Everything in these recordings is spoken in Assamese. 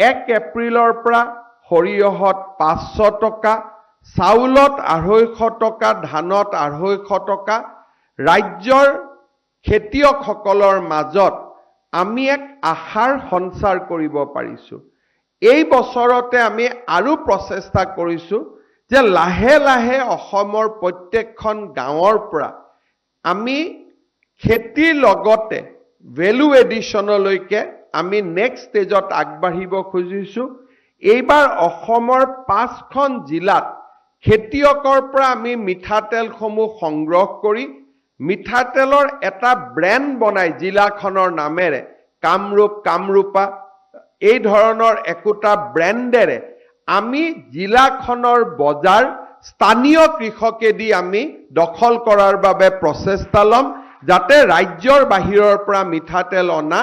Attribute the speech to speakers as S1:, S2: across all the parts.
S1: 1 এপ্ৰিলৰ পৰা সৰিয়হত 500 টকা, চাউলত 250 টকা, ধানত 250 টকা। ৰাজ্যৰ খেতিয়কসকলৰ মাজত আমি এক আশাৰ সঞ্চাৰ কৰিব পাৰিছোঁ। এই বছৰতে আমি আৰু প্ৰচেষ্টা কৰিছোঁ যে লাহে লাহে অসমৰ প্ৰত্যেকখন গাঁৱৰ পৰা আমি খেতিৰ লগতে ভেলু এডিশ্যনলৈকে আমি নেক্সট ষ্টেজত আগবাঢ়িব খুজিছোঁ। এইবাৰ অসমৰ 5খন জিলাত খেতিয়কৰ পৰা আমি মিঠাতেলসমূহ সংগ্ৰহ কৰি মিঠাতেলৰ এটা ব্ৰেণ্ড বনাই জিলাখনৰ নামেৰে কামৰূপা এই ধৰণৰ একোটা ব্ৰেণ্ডেৰে আমি জিলাখনৰ বজাৰ স্থানীয় কৃষকেদি আমি দখল কৰাৰ বাবে প্ৰচেষ্টা ল'ম, যাতে ৰাজ্যৰ বাহিৰৰ পৰা মিঠাতেল অনা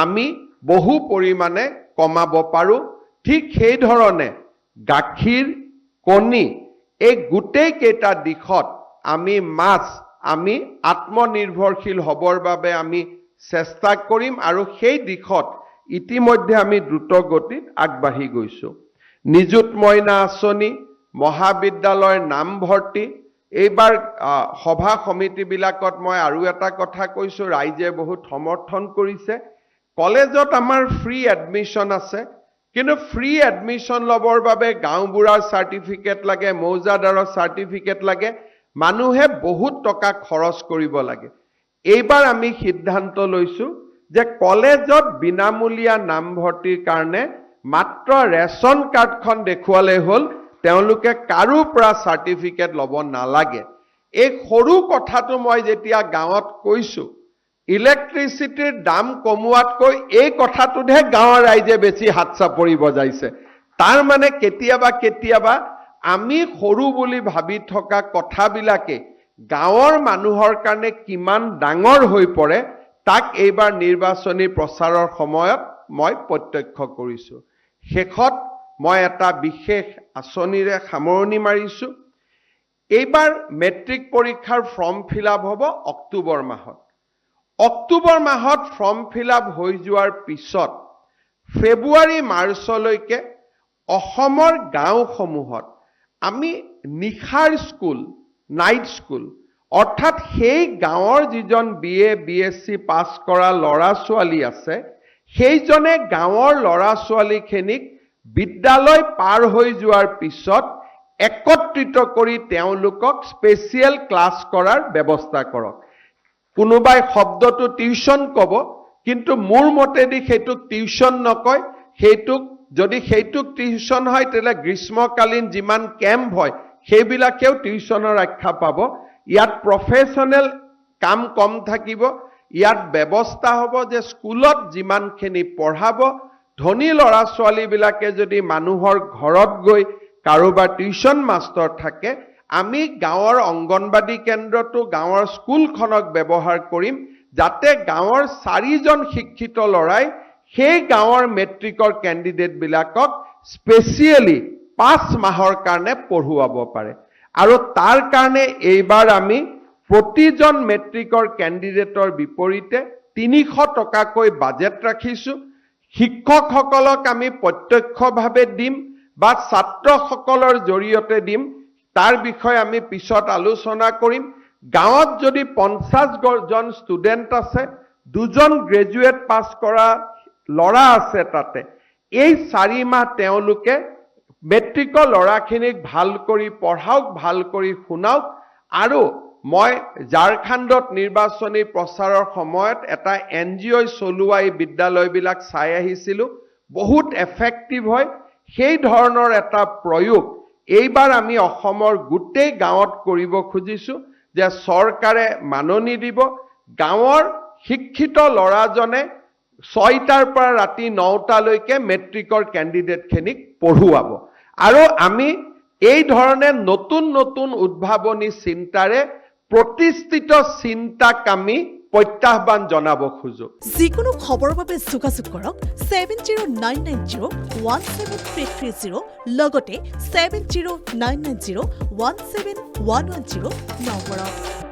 S1: আমি বহু পৰিমাণে কমাব পাৰোঁ। ঠিক সেই ধৰণে গাখীৰ, কণী এই গোটেই কেইটা দিশত আমি মাছ আমি আত্মনিৰ্ভৰশীল হ'বৰ বাবে আমি চেষ্টা কৰিম আৰু সেই দিশত ইতিমধ্যে আমি দ্ৰুত গতিত আগবাঢ়ি গৈছোঁ। নিযুত মইনা আঁচনি, মহাবিদ্যালয়ৰ নামভৰ্তি, এইবাৰ সভা সমিতিবিলাকত মই আৰু এটা কথা কৈছোঁ, ৰাইজে বহুত সমৰ্থন কৰিছে। কলেজত আমাৰ ফ্ৰী এডমিশ্যন আছে, কিন্তু ফ্ৰী এডমিশ্যন ল'বৰ বাবে গাঁওবুঢ়াৰ চাৰ্টিফিকেট লাগে, মৌজাদাৰৰ চাৰ্টিফিকেট লাগে, মানুহে বহুত টকা খৰচ কৰিব লাগে। এইবাৰ আমি সিদ্ধান্ত লৈছোঁ যে কলেজত বিনামূলীয়া নামভৰ্তিৰ কাৰণে মাত্ৰ ৰেচন কাৰ্ডখন দেখুৱালে হ'ল, তেওঁলোকে কাৰো পৰা চাৰ্টিফিকেট ল'ব নালাগে। এই সৰু কথাটো মই যেতিয়া গাঁৱত কৈছোঁ, ইলেক্ট্ৰিচিটিৰ দাম কমোৱাতকৈ এই কথাটোতহে গাঁৱৰ ৰাইজে বেছি হাত চাপৰি বজাইছে। তাৰ মানে কেতিয়াবা আমি সৰু বুলি ভাবি থকা কথাবিলাকে গাঁৱৰ মানুহৰ কাৰণে কিমান ডাঙৰ হৈ পৰে তাক এইবাৰ নিৰ্বাচনী প্ৰচাৰৰ সময়ত মই প্ৰত্যক্ষ কৰিছোঁ। শেষত মই এটা বিশেষ আঁচনিৰে সামৰণি মাৰিছোঁ। এইবাৰ মেট্ৰিক পৰীক্ষাৰ ফৰ্ম ফিল-আপ হ'ব অক্টোবৰ মাহত। অক্টোবৰ মাহত ফৰ্ম ফিল-আপ হৈ যোৱাৰ পিছত ফেব্ৰুৱাৰী মাৰ্চলৈকে অসমৰ গাঁওসমূহত আমি নিশাৰ স্কুল, নাইট স্কুল, অৰ্থাৎ সেই গাঁৱৰ যিজন BA, BSc পাছ কৰা ল'ৰা ছোৱালী আছে, সেইজনে গাঁৱৰ ল'ৰা ছোৱালীখিনিক বিদ্যালয় পাৰ হৈ যোৱাৰ পিছত একত্ৰিত কৰি তেওঁলোকক স্পেচিয়েল ক্লাছ কৰাৰ ব্যৱস্থা কৰক। কোনোবাই শব্দটো টিউচন ক'ব, কিন্তু মোৰ মতেদি সেইটোক টিউচন নকয়, যদি সেইটোক টিউচন হয় তেতিয়াহ'লে গ্ৰীষ্মকালীন যিমান কেম্প হয় সেইবিলাকেও টিউচনৰ আখ্যা পাব। ইয়াত প্ৰফেশ্যনেল কাম কম থাকিব। ইয়াত ব্যৱস্থা হ'ব যে স্কুলত যিমানখিনি পঢ়াব, ধনী ল'ৰা ছোৱালীবিলাকে যদি মানুহৰ ঘৰত গৈ কাৰোবাৰ টিউচন মাষ্টৰ থাকে, আমি গাঁৱৰ অংগনবাদী কেন্দ্ৰটো গাঁৱৰ স্কুলখনক ব্যৱহাৰ কৰিম, যাতে গাঁৱৰ 4জন শিক্ষিত ল'ৰাই সেই গাঁৱৰ মেট্ৰিকৰ কেণ্ডিডেটবিলাকক স্পেচিয়েলি 5 মাহৰ কাৰণে পঢ়ুৱাব পাৰে। আৰু তাৰ কাৰণে এইবাৰ আমি প্ৰতিজন মেট্ৰিকৰ কেণ্ডিডেটৰ বিপৰীতে 300 টকাকৈ বাজেট ৰাখিছোঁ। শিক্ষকসকলক আমি প্ৰত্যক্ষভাৱে দিম বা ছাত্ৰসকলৰ জৰিয়তে দিম, তাৰ বিষয়ে আমি পিছত আলোচনা কৰিম। গাঁৱত যদি 50জন ষ্টুডেণ্ট আছে, 2জন গ্ৰেজুৱেট পাছ কৰা ল'ৰা আছে, তাতে এই 4 মাহ তেওঁলোকে মেট্ৰিকৰ ল'ৰাখিনিক ভাল কৰি পঢ়াওক, ভাল কৰি শুনাওক। আৰু মই ঝাৰখণ্ডত নিৰ্বাচনী প্ৰচাৰৰ সময়ত এটা NGO চলোৱা এই বিদ্যালয়বিলাক চাই আহিছিলোঁ, বহুত এফেক্টিভ হয়। সেই ধৰণৰ এটা প্ৰয়োগ এইবাৰ আমি অসমৰ গোটেই গাঁৱত কৰিব খুজিছোঁ যে চৰকাৰে মাননি দিব, গাঁৱৰ শিক্ষিত ল'ৰাজনে 6টাৰ পৰা ৰাতি 9টালৈকে মেট্ৰিকৰ কেণ্ডিডেটখিনিক পঢ়ুৱাব। আৰু আমি এই ধৰণে নতুন উদ্ভাৱনী চিন্তাৰে প্ৰতিষ্ঠিত চিন্তাক আমি প্ৰত্যাহ্বান জনাব খোজো।
S2: যিকোনো খবৰৰ বাবে যোগাযোগ কৰক 7099017330 লগতে 7099017110 নম্বৰত।